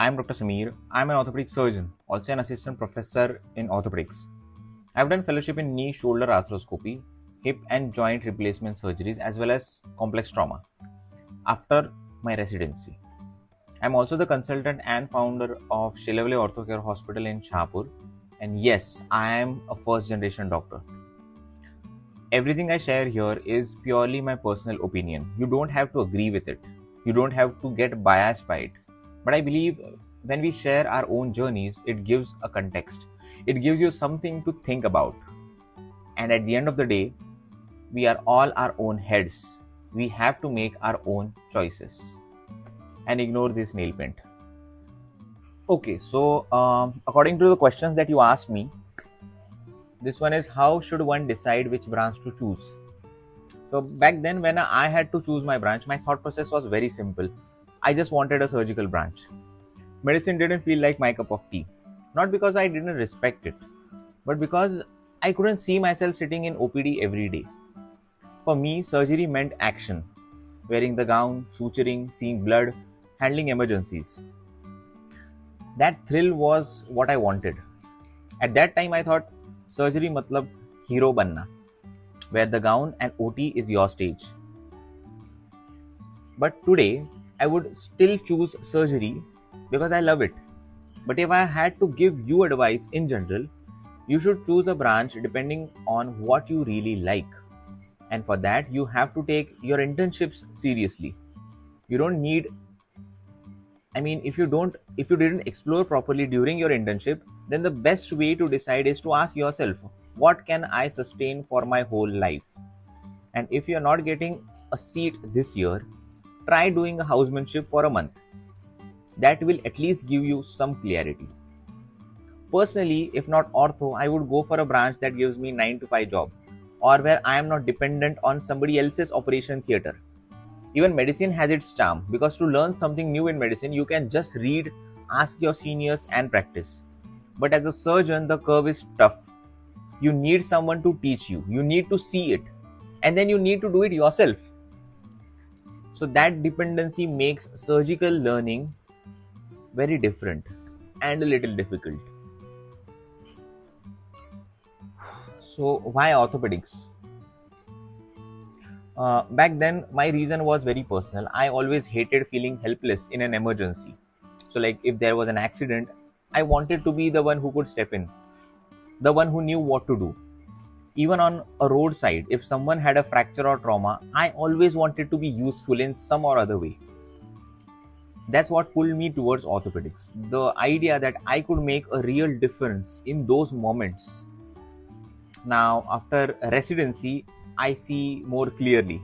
I am Dr. Sameer. I am an orthopedic surgeon, also an assistant professor in orthopedics. I have done fellowship in knee shoulder arthroscopy, hip and joint replacement surgeries, as well as complex trauma after my residency. I am also the consultant and founder of Shelavale Ortho Care Hospital in Shahpur. And yes, I am a first generation doctor. Everything I share here is purely my personal opinion. You don't have to agree with it. You don't have to get biased by it. But I believe when we share our own journeys, it gives a context. It gives you something to think about. And at the end of the day, we are all our own heads. We have to make our own choices. And ignore this nail paint. Okay, so according to the questions that you asked me, this one is, how should one decide which branch to choose? So back then when I had to choose my branch, my thought process was very simple. I just wanted a surgical branch. Medicine didn't feel like my cup of tea. Not because I didn't respect it, but because I couldn't see myself sitting in OPD every day. For me, surgery meant action. Wearing the gown, suturing, seeing blood, handling emergencies. That thrill was what I wanted. At that time I thought, surgery matlab hero banna. Wear the gown and OT is your stage. But today, I would still choose surgery because I love it. But if I had to give you advice in general, you should choose a branch depending on what you really like. And for that, you have to take your internships seriously. You don't need, if you didn't explore properly during your internship, then the best way to decide is to ask yourself, what can I sustain for my whole life? And if you're not getting a seat this year, try doing a housemanship for a month. That will at least give you some clarity. Personally, if not ortho, I would go for a branch that gives me 9 to 5 job, or where I am not dependent on somebody else's operation theatre. Even medicine has its charm, because to learn something new in medicine, you can just read, ask your seniors and practice. But as a surgeon, the curve is tough. You need someone to teach you. You need to see it. And then you need to do it yourself. So that dependency makes surgical learning very different and a little difficult. So why orthopedics? Back then, my reason was very personal. I always hated feeling helpless in an emergency. So like if there was an accident, I wanted to be the one who could step in, the one who knew what to do. Even on a roadside, if someone had a fracture or trauma, I always wanted to be useful in some or other way. That's what pulled me towards orthopedics. The idea that I could make a real difference in those moments. Now, after residency, I see more clearly.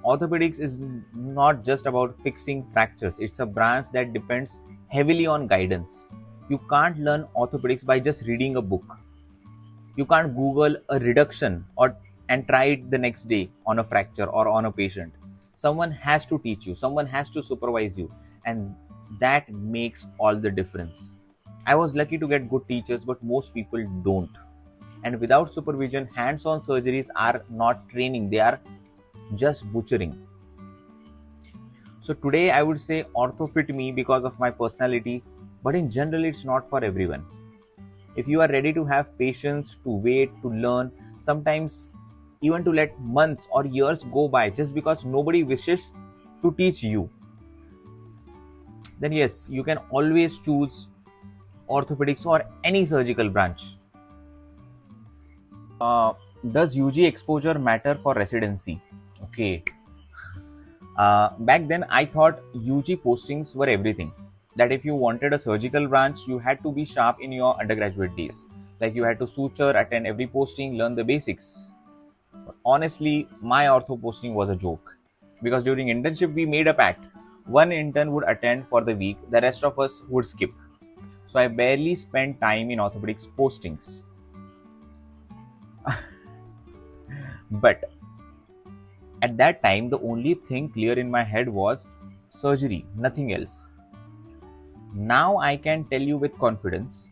Orthopedics is not just about fixing fractures. It's a branch that depends heavily on guidance. You can't learn orthopedics by just reading a book. You can't Google a reduction and try it the next day on a fracture or on a patient. Someone has to teach you, someone has to supervise you, and that makes all the difference. I was lucky to get good teachers, but most people don't. And without supervision, hands-on surgeries are not training, they are just butchering. So today I would say ortho fit me because of my personality, but in general it's not for everyone. If you are ready to have patience, to wait, to learn, sometimes even to let months or years go by just because nobody wishes to teach you, then yes, you can always choose orthopedics or any surgical branch. Does UG exposure matter for residency? Okay. Back then, I thought UG postings were everything. That if you wanted a surgical branch, you had to be sharp in your undergraduate days. Like you had to suture, attend every posting, learn the basics. But honestly, my ortho posting was a joke. Because during internship, we made a pact. One intern would attend for the week, the rest of us would skip. So I barely spent time in orthopedics postings. But at that time, the only thing clear in my head was surgery, nothing else. Now I can tell you with confidence,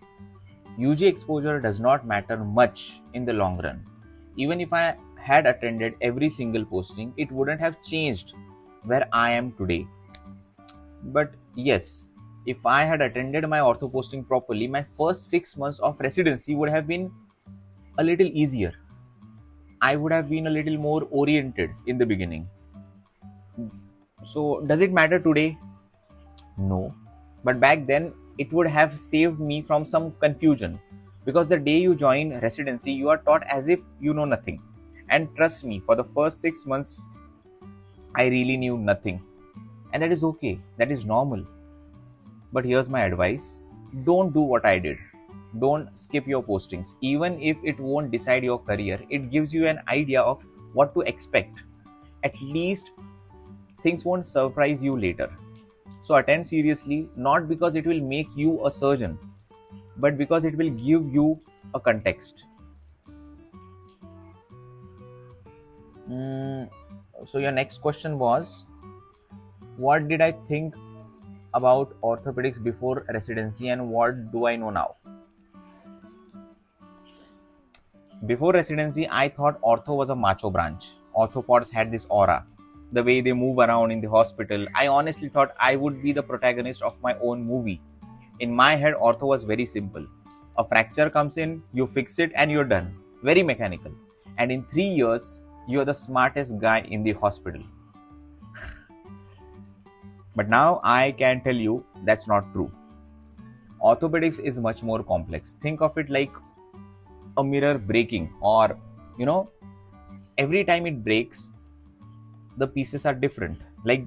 UG exposure does not matter much in the long run. Even if I had attended every single posting, it wouldn't have changed where I am today. But yes, If I had attended my ortho posting properly, my first 6 months of residency would have been a little easier. I would have been a little more oriented in the beginning. So, does it matter today? No. But back then, it would have saved me from some confusion. Because the day you join residency, you are taught as if you know nothing. And trust me, for the first 6 months, I really knew nothing. And that is okay. That is normal. But here's my advice: don't do what I did. Don't skip your postings. Even if it won't decide your career, it gives you an idea of what to expect. At least things won't surprise you later. So attend seriously, not because it will make you a surgeon, but because it will give you a context. Mm, so, your next question was, what did I think about orthopedics before residency and what do I know now? Before residency, I thought ortho was a macho branch. Orthopods had this aura. The way they move around in the hospital, I honestly thought I would be the protagonist of my own movie. In my head, ortho was very simple. A fracture comes in, you fix it, and you're done. Very mechanical. And in 3 years, you're the smartest guy in the hospital. But now I can tell you that's not true. Orthopedics is much more complex. Think of it like a mirror breaking, or you know, every time it breaks, the pieces are different, like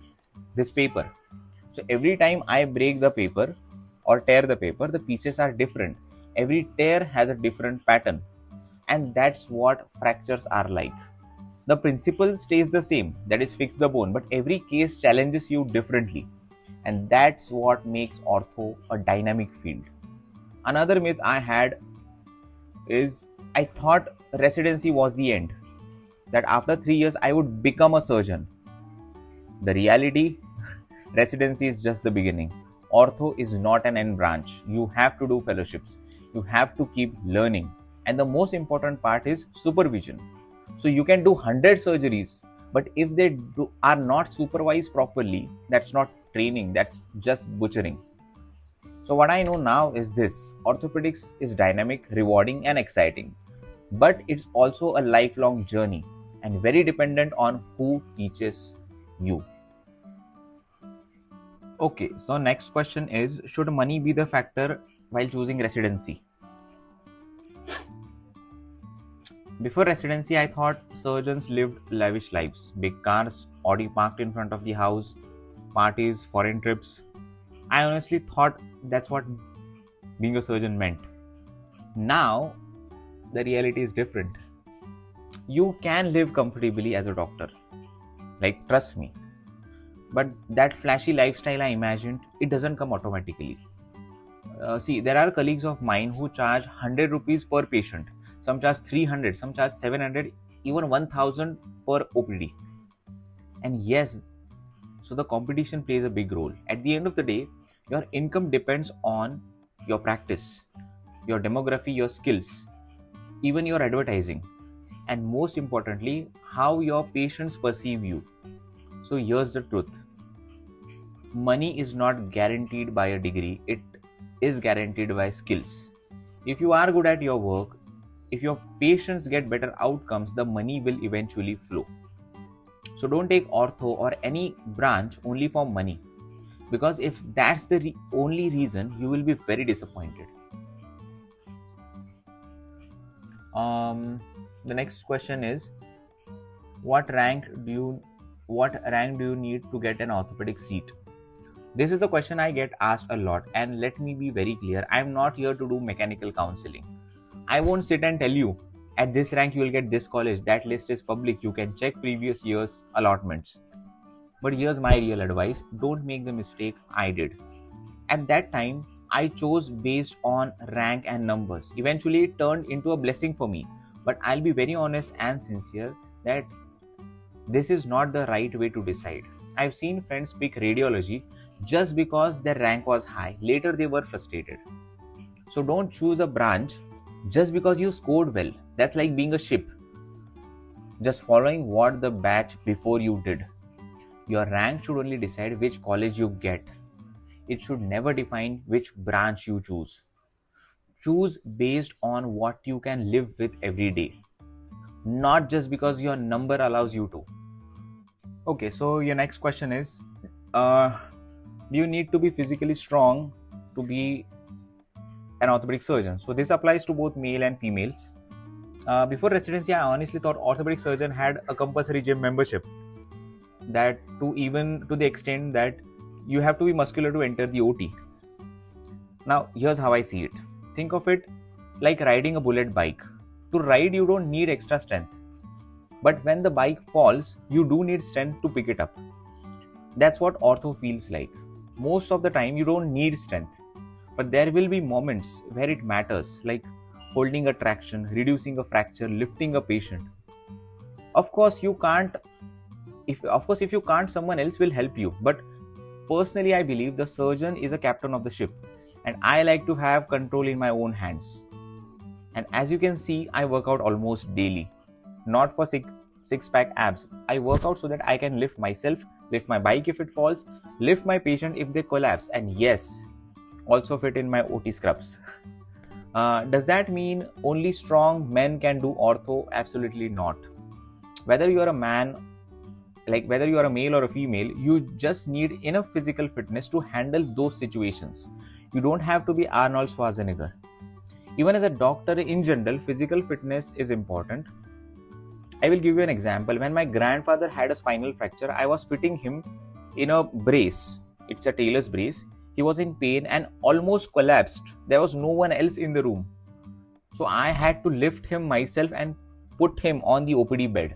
this paper. So every time I break the paper or tear the paper, the pieces are different. Every tear has a different pattern, and that's what fractures are like. The principle stays the same, that is, fix the bone, but every case challenges you differently, and that's what makes ortho a dynamic field. Another myth I had is I thought residency was the end, that after 3 years I would become a surgeon. The reality, residency is just the beginning. Ortho is not an end branch. You have to do fellowships, you have to keep learning, and the most important part is supervision. So you can do 100 surgeries, but if are not supervised properly, that's not training, that's just butchering. So, what I know now is this: orthopedics is dynamic, rewarding, and exciting. But it's also a lifelong journey and very dependent on who teaches you. Okay, so next question is, should money be the factor while choosing residency? Before residency, I thought surgeons lived lavish lives: big cars, Audi parked in front of the house, parties, foreign trips. I honestly thought that's what being a surgeon meant. Now, the reality is different. You can live comfortably as a doctor. Like, trust me. But that flashy lifestyle I imagined, it doesn't come automatically. See, there are colleagues of mine who charge 100 rupees per patient. Some charge 300, some charge 700, even 1000 per OPD. And yes, so the competition plays a big role. At the end of the day, your income depends on your practice, your demography, your skills, even your advertising, and most importantly, how your patients perceive you. So here's the truth: money is not guaranteed by a degree, it is guaranteed by skills. If you are good at your work, if your patients get better outcomes, the money will eventually flow. So don't take ortho or any branch only for money, because if that's the only reason, you will be very disappointed. The next question is, what rank do you need to get an orthopedic seat? This is the question I get asked a lot, and let me be very clear, I am not here to do mechanical counseling. I won't sit and tell you, at this rank you will get this college, that list is public, you can check previous year's allotments. But here's my real advice: don't make the mistake I did. At that time, I chose based on rank and numbers. Eventually, it turned into a blessing for me. But I'll be very honest and sincere that this is not the right way to decide. I've seen friends pick radiology just because their rank was high. Later, they were frustrated. So don't choose a branch just because you scored well. That's like being a ship, just following what the batch before you did. Your rank should only decide which college you get. It should never define which branch you choose. Choose based on what you can live with every day, not just because your number allows you to. Okay, so your next question is, do you need to be physically strong to be an orthopedic surgeon? So this applies to both male and females. Before residency, I honestly thought orthopedic surgeon had a compulsory gym membership. That to the extent that you have to be muscular to enter the OT. Now, here's how I see it. Think of it like riding a bullet bike. To ride, you don't need extra strength. But when the bike falls, you do need strength to pick it up. That's what ortho feels like. Most of the time, you don't need strength. But there will be moments where it matters, like holding a traction, reducing a fracture, lifting a patient. Of course, if you can't, someone else will help you. But personally, I believe the surgeon is a captain of the ship, and I like to have control in my own hands. And as you can see, I work out almost daily. Not for six-pack abs. I work out so that I can lift myself, lift my bike if it falls, lift my patient if they collapse, and yes, also fit in my OT scrubs. Does that mean only strong men can do ortho? Absolutely not. Whether you are a male or a female, you just need enough physical fitness to handle those situations. You don't have to be Arnold Schwarzenegger. Even as a doctor in general, physical fitness is important. I will give you an example. When my grandfather had a spinal fracture, I was fitting him in a brace. It's a tailor's brace. He was in pain and almost collapsed. There was no one else in the room. So I had to lift him myself and put him on the OPD bed.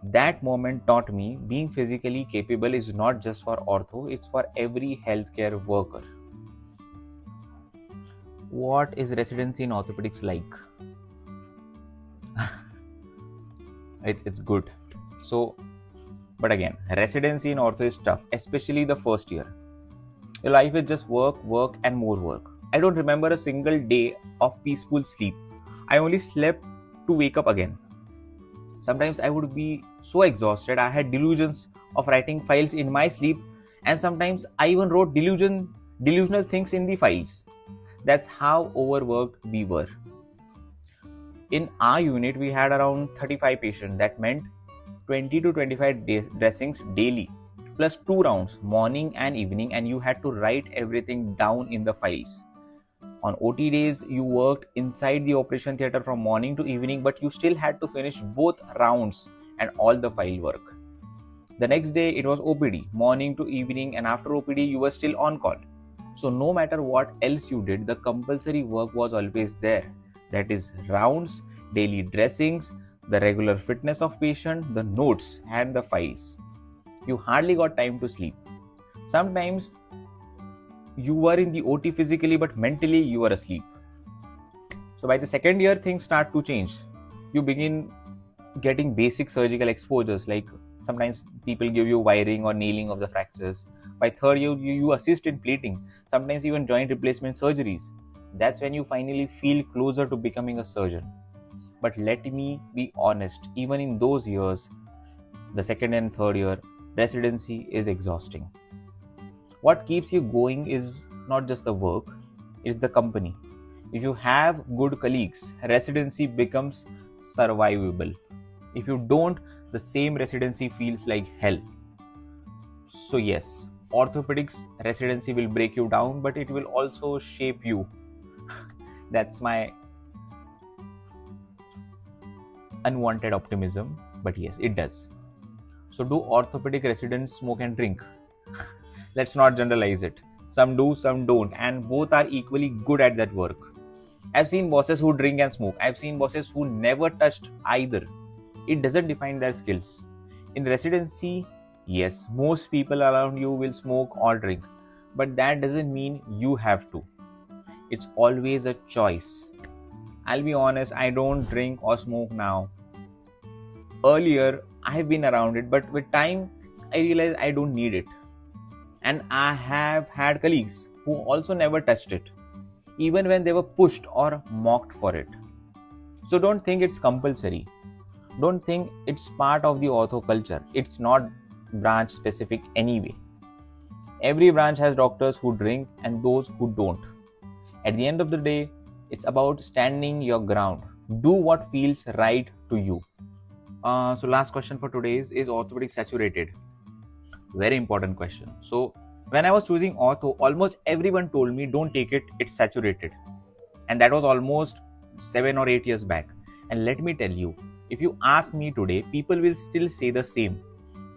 That moment taught me being physically capable is not just for ortho, it's for every healthcare worker. What is residency in orthopedics like? It's good. But again, residency in ortho is tough, especially the first year. Your life is just work, and more work. I don't remember a single day of peaceful sleep. I only slept to wake up again. Sometimes I would be so exhausted, I had delusions of writing files in my sleep, and sometimes I even wrote delusional things in the files. That's how overworked we were. In our unit, we had around 35 patients. That meant 20 to 25 dressings daily, plus 2 rounds, morning and evening, and you had to write everything down in the files. On OT days, you worked inside the operation theatre from morning to evening, but you still had to finish both rounds and all the file work. The next day, it was OPD, morning to evening, and after OPD, you were still on call. So no matter what else you did, the compulsory work was always there. That is rounds, daily dressings, the regular fitness of patient, the notes and the files. You hardly got time to sleep. Sometimes you were in the OT physically, but mentally you were asleep. So by the second year, things start to change. You begin getting basic surgical exposures, like sometimes people give you wiring or nailing of the fractures. By third year, you assist in plating, sometimes even joint replacement surgeries. That's when you finally feel closer to becoming a surgeon. But let me be honest, even in those years, the second and third year, residency is exhausting. What keeps you going is not just the work, it's the company. If you have good colleagues, residency becomes survivable. If you don't, the same residency feels like hell. So yes, orthopedics residency will break you down, but it will also shape you. That's my unwanted optimism, but yes, it does. So do orthopedic residents smoke and drink? Let's not generalize it. Some do, some don't, and both are equally good at that work. I've seen bosses who drink and smoke. I've seen bosses who never touched either. It doesn't define their skills. In residency, yes, most people around you will smoke or drink, but that doesn't mean you have to. It's always a choice. I'll be honest, I don't drink or smoke now. Earlier, I've been around it, but with time, I realized I don't need it. And I have had colleagues who also never touched it, even when they were pushed or mocked for it. So don't think it's compulsory. Don't think it's part of the ortho culture. It's not branch specific anyway. Every branch has doctors who drink and those who don't. At the end of the day, it's about standing your ground. Do what feels right to you. So last question for today is orthopedic saturated? Very important question. So when I was choosing ortho, almost everyone told me don't take it, it's saturated. And that was almost 7 or 8 years back. And let me tell you, if you ask me today, people will still say the same.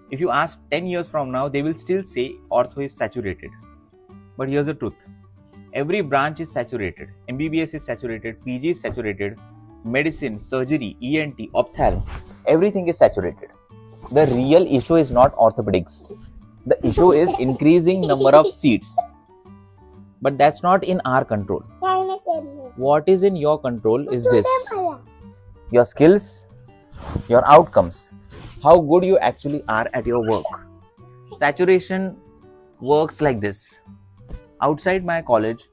If you ask 10 years from now, they will still say ortho is saturated. But here's the truth. Every branch is saturated. MBBS is saturated, PG is saturated, medicine, surgery, ENT, ophthalm, everything is saturated. The real issue is not orthopedics. The issue is increasing number of seats. But that's not in our control. What is in your control is this: your skills, your outcomes, how good you actually are at your work. Saturation works like this. Outside my college,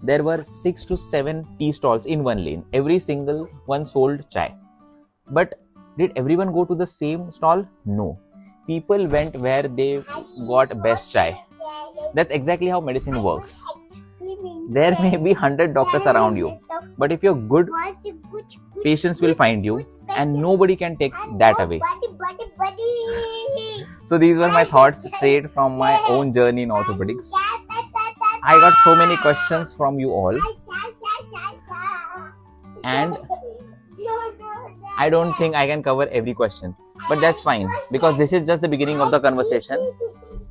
there were 6 to 7 tea stalls in one lane. Every single one sold chai. But did everyone go to the same stall? No. People went where they got best chai. That's exactly how medicine works. There may be 100 doctors around you, but if you're good, patients will find you and nobody can take that away. So these were my thoughts straight from my own journey in orthopedics. I got so many questions from you all, and I don't think I can cover every question, but that's fine because this is just the beginning of the conversation.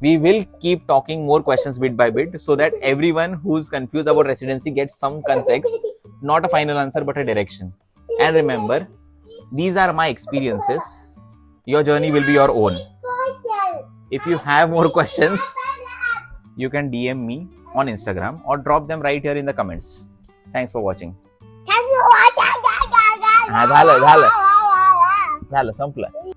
We will keep talking more questions bit by bit so that everyone who's confused about residency gets some context, not a final answer but a direction. And remember, these are my experiences. Your journey will be your own. If you have more questions, you can DM me on Instagram or drop them right here in the comments. Thanks for watching. झालं संपलं.